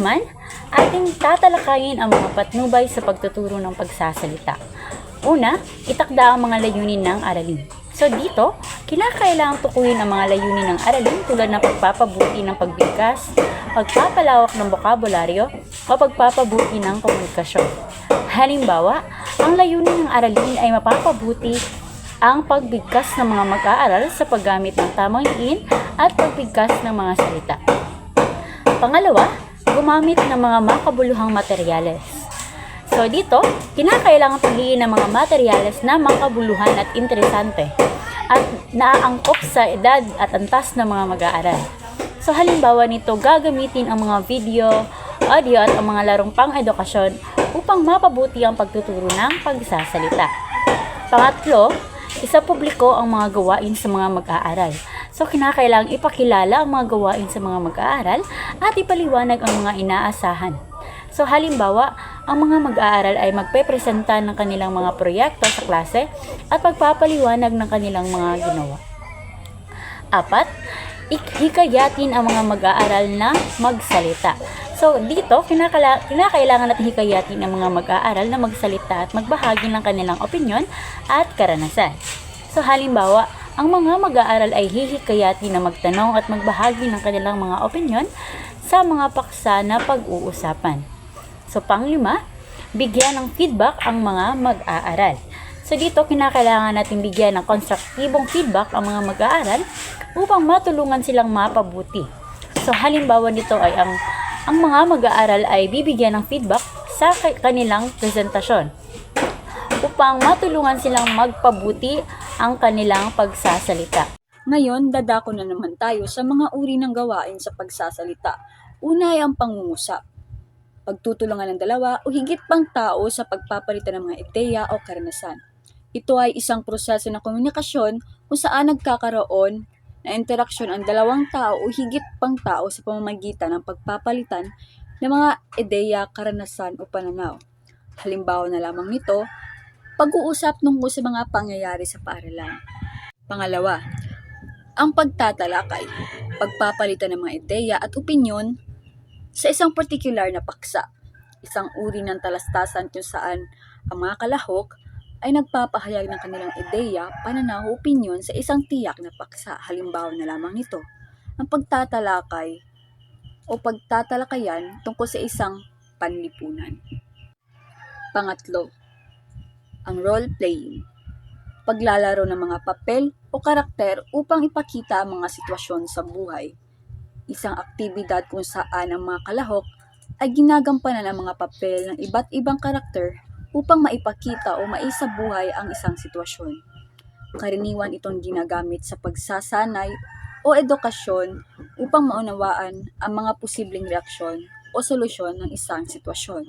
naman, ating tatalakayin ang mga patnubay sa pagtuturo ng pagsasalita. Una, itakda ang mga layunin ng aralin. So dito, kinakailangang tukuyin ang mga layunin ng aralin tulad ng pagpapabuti ng pagbigkas, pagpapalawak ng bokabularyo, o pagpapabuti ng komunikasyon. Halimbawa, ang layunin ng aralin ay mapapabuti ang pagbigkas ng mga mag-aaral sa paggamit ng tamang diin at pagbigkas ng mga salita. Pangalawa, gumamit ng mga makabuluhang materyales. So dito, kinakailangan piliin ng mga materyales na makabuluhan at interesante at naaangkop sa edad at antas ng mga mag-aaral. So halimbawa nito, gagamitin ang mga video, audio at ang mga larong pang-edukasyon upang mapabuti ang pagtuturo ng pagsasalita. Pangatlo, isapubliko ang mga gawain sa mga mag-aaral. So kinakailangang ipakilala ang mga gawain sa mga mag-aaral at ipaliwanag ang mga inaasahan. So halimbawa, ang mga mag-aaral ay magpepresenta ng kanilang mga proyekto sa klase at pagpapaliwanag ng kanilang mga ginawa. Apat, hikayatin ang mga mag-aaral na magsalita. So dito, kinakailangan natin hikayatin ang mga mag-aaral na magsalita at magbahagi ng kanilang opinyon at karanasan. So halimbawa, ang mga mag-aaral ay hihikayatin na magtanong at magbahagi ng kanilang mga opinyon sa mga paksa na pag-uusapan. So panglima, bigyan ng feedback ang mga mag-aaral. So dito, kinakailangan natin bigyan ng konstruktibong feedback ang mga mag-aaral upang matulungan silang mapabuti. So halimbawa nito ay ang mga mag-aaral ay bibigyan ng feedback sa kanilang presentasyon upang matulungan silang magpabuti ang kanilang pagsasalita. Ngayon, dadako na naman tayo sa mga uri ng gawain sa pagsasalita. Una ay ang pangungusap. Pagtutulungan ng dalawa o higit pang tao sa pagpapalitan ng mga ideya o karanasan. Ito ay isang proseso ng komunikasyon kung saan nagkakaroon na interaksyon ang dalawang tao o higit pang tao sa pamamagitan ng pagpapalitan ng mga ideya, karanasan o pananaw. Halimbawa na lamang nito, pag-uusap tungkol sa mga pangyayari sa paaralan. Pangalawa, ang pagtatalakay, pagpapalitan ng mga ideya at opinyon sa isang partikular na paksa. Isang uri ng talastasan kung saan ang mga kalahok ay nagpapahayag ng kanilang ideya, pananaw o opinyon sa isang tiyak na paksa. Halimbawa na lamang nito, ang pagtatalakay o pagtatalakayan tungkol sa isang panlipunan. Pangatlo, ang role-playing. Paglalaro ng mga papel o karakter upang ipakita ang mga sitwasyon sa buhay. Isang aktibidad kung saan ang mga kalahok ay ginagampanan ang mga papel ng iba't ibang karakter upang maipakita o maisabuhay ang isang sitwasyon. Karaniwan itong ginagamit sa pagsasanay o edukasyon upang maunawaan ang mga posibleng reaksyon o solusyon ng isang sitwasyon.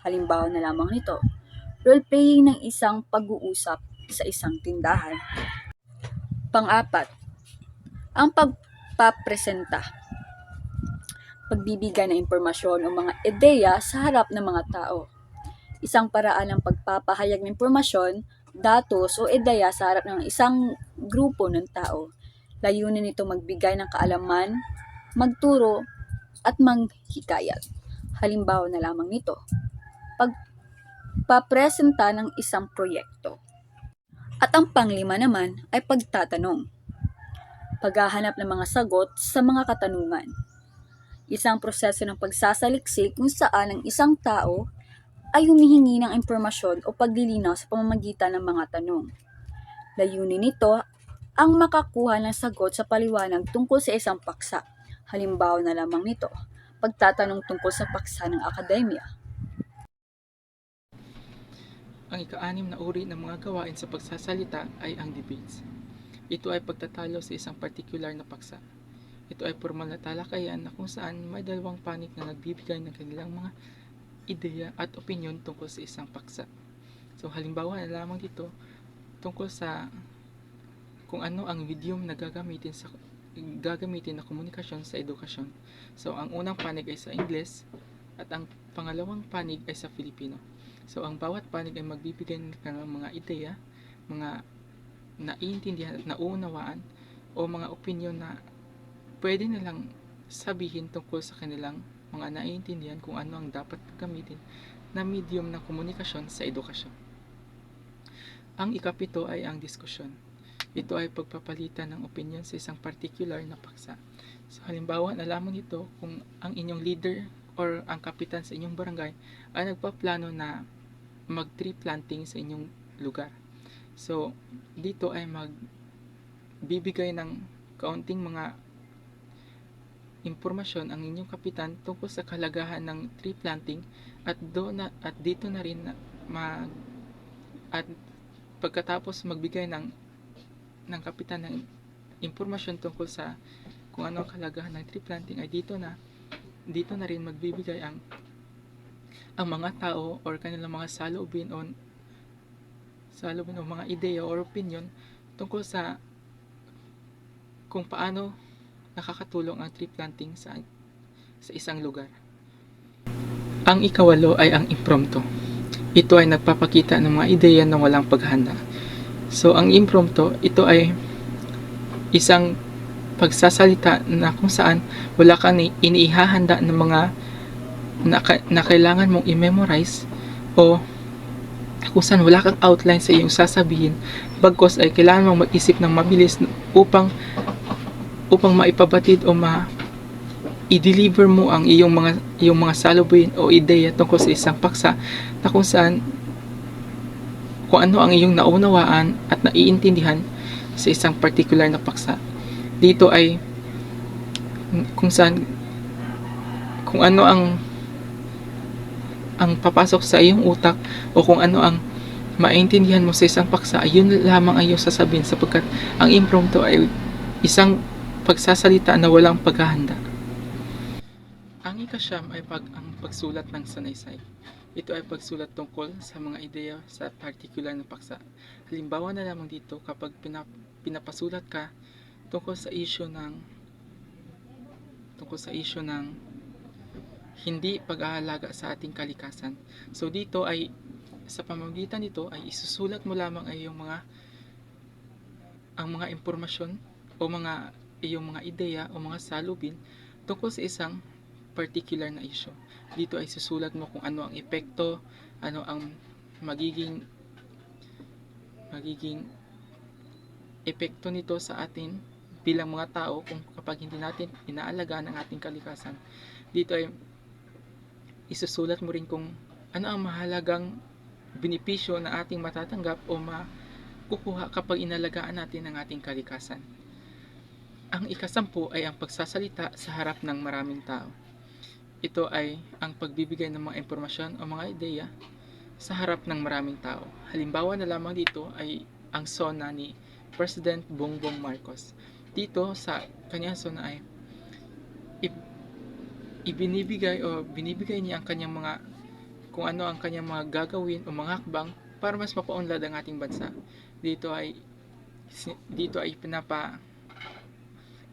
Halimbawa na lamang nito, role-playing ng isang pag-uusap sa isang tindahan. Pang-apat, ang pagpapresenta. Pagbibigay ng impormasyon o mga ideya sa harap ng mga tao. Isang paraan ng pagpapahayag ng impormasyon, datos o ideya sa harap ng isang grupo ng tao. Layunin nito magbigay ng kaalaman, magturo, at manghikayat. Halimbawa na lamang nito, pagpapresenta ng isang proyekto. At ang panglima naman ay pagtatanong. Paghahanap ng mga sagot sa mga katanungan. Isang proseso ng pagsasaliksik kung saan ang isang tao ay humihingi ng impormasyon o paglilinaw sa pamamagitan ng mga tanong. Layunin nito ang makakuha ng sagot sa paliwanag tungkol sa isang paksa. Halimbawa na lamang nito, pagtatanong tungkol sa paksa ng akademya. Ang ika-anim na uri ng mga gawain sa pagsasalita ay ang debates. Ito ay pagtatalo sa isang partikular na paksa. Ito ay formal na talakayan na kung saan may dalawang panig na nagbibigay ng kanilang mga ideya at opinyon tungkol sa isang paksa. So halimbawa na lamang dito tungkol sa kung ano ang medium na gagamitin na komunikasyon sa edukasyon. So ang unang panig ay sa Ingles at ang pangalawang panig ay sa Filipino. So ang bawat panig ay magbibigay ng mga ideya, mga naiintindihan at nauunawaan o mga opinyon na pwede nilang sabihin tungkol sa kanilang mga naiintindihan kung ano ang dapat gamitin na medium ng komunikasyon sa edukasyon. Ang ikapito ay ang diskusyon. Ito ay pagpapalitan ng opinion sa isang particular na paksa. So halimbawa, nalaman nito kung ang inyong leader or ang kapitan sa inyong barangay ay nagpaplano na mag-tree planting sa inyong lugar. So dito ay magbibigay ng kaunting mga impormasyon ang inyong kapitan tungkol sa kalagahan ng tree planting at dito na rin at pagkatapos magbigay ng kapitan ng impormasyon tungkol sa kung ano ang kalagahan ng tree planting, ay dito na rin magbibigay ang mga tao or kanilang mga salubin o mga ideya or opinion tungkol sa kung paano nakakatulong ang tree planting sa isang lugar. Ang ikawalo ay ang impromptu. Ito ay nagpapakita ng mga ideya na walang paghahanda. So ang impromptu, ito ay isang pagsasalita na kung saan wala kang iniihahanda ng mga na kailangan mong i-memorize, o kung saan wala kang outline sa iyong sasabihin, bagkos ay kailangan mong mag-isip ng mabilis upang maipabatid o i-deliver mo ang iyong mga salubin o ideya tungkol sa isang paksa na kung saan kung ano ang iyong naunawaan at naiintindihan sa isang particular na paksa. Dito ay kung ano ang papasok sa iyong utak o kung ano ang maintindihan mo sa isang paksa, ay yun lamang ang iyong sasabihin, sapagkat ang impromptu ay isang pagsasalita na walang paghahanda. Ang ikasyam ay ang pagsulat ng sanaysay. Ito ay pagsulat tungkol sa mga ideya sa particular na paksa. Halimbawa na lamang dito kapag pinapasulat ka tungkol sa issue ng hindi pag-aalaga sa ating kalikasan. So dito ay sa pamamagitan nito ay isusulat mo lamang ay ang mga impormasyon o iyong mga ideya o mga salubin tungkol sa isang particular na issue. Dito ay susulat mo kung ano ang epekto, ano ang magiging epekto nito sa atin bilang mga tao kung kapag hindi natin inaalagaan ang ating kalikasan. Dito ay isusulat mo rin kung ano ang mahalagang benepisyo na ating matatanggap o makukuha kapag inalagaan natin ang ating kalikasan. Ang ikasampu ay ang pagsasalita sa harap ng maraming tao. Ito ay ang pagbibigay ng mga impormasyon o mga ideya sa harap ng maraming tao. Halimbawa na lamang dito ay ang SONA ni President Bongbong Marcos. Dito sa kanyang SONA ay binibigay niya ang kanyang kung ano ang kanyang mga gagawin o mga hakbang para mas mapaunlad ang ating bansa. Dito ay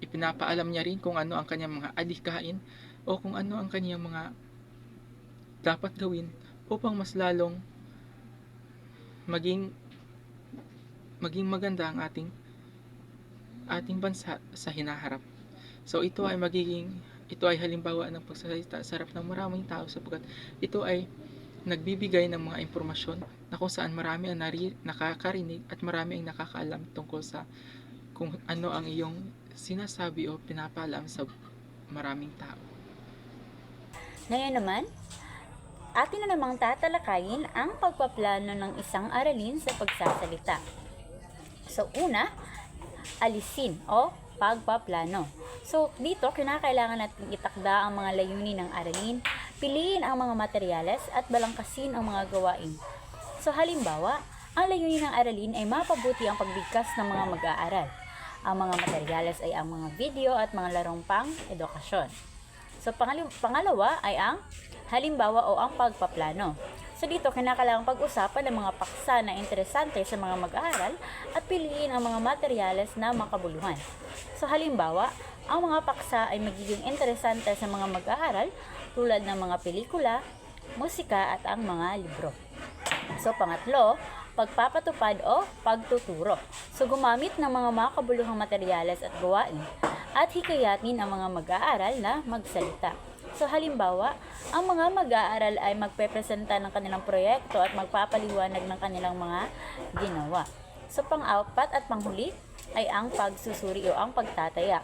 ipinapaalam niya rin kung ano ang kanyang mga adhikain o kung ano ang kanyang mga dapat gawin upang mas lalong maging maganda ang ating bansa sa hinaharap. So ito ay halimbawa ng pagsasalita sa harap ng maraming tao, sapagkat ito ay nagbibigay ng mga impormasyon na kung saan marami ang nakakarinig at marami ang nakakaalam tungkol sa kung ano ang iyong sinasabi o pinapaalam sa maraming tao. Ngayon naman, atin na namang tatalakayin ang pagpaplano ng isang aralin sa pagsasalita. So una, alisin o pagpaplano. So dito, kinakailangan natin itakda ang mga layunin ng aralin, piliin ang mga materyales at balangkasin ang mga gawain. So halimbawa, ang layunin ng aralin ay mapabuti ang pagbigkas ng mga mag-aaral. Ang mga materyales ay ang mga video at mga larong pang-edukasyon. So pangalawa ay ang halimbawa o ang pagpaplano. So dito, kinakailangang pag-usapan ang mga paksa na interesante sa mga mag-aaral at piliin ang mga materyales na makabuluhan. So halimbawa, ang mga paksa ay magiging interesante sa mga mag-aaral tulad ng mga pelikula, musika at ang mga libro. So pangatlo, pagpapatupad o pagtuturo. So gumamit ng mga makabuluhang materyales at gawain at hikayatin ang mga mag-aaral na magsalita. So halimbawa, ang mga mag-aaral ay magpepresenta ng kanilang proyekto at magpapaliwanag ng kanilang mga ginawa. So pang-apat at panghuli ay ang pagsusuri o ang pagtataya.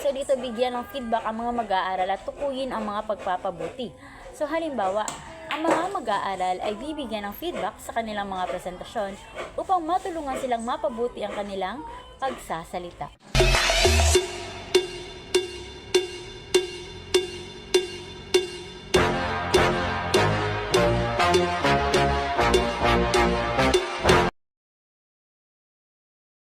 So dito bigyan ng feedback ang mga mag-aaral at tukuyin ang mga pagpapabuti. So halimbawa, ang mga mag-aaral ay bibigyan ng feedback sa kanilang mga presentasyon upang matulungan silang mapabuti ang kanilang pagsasalita.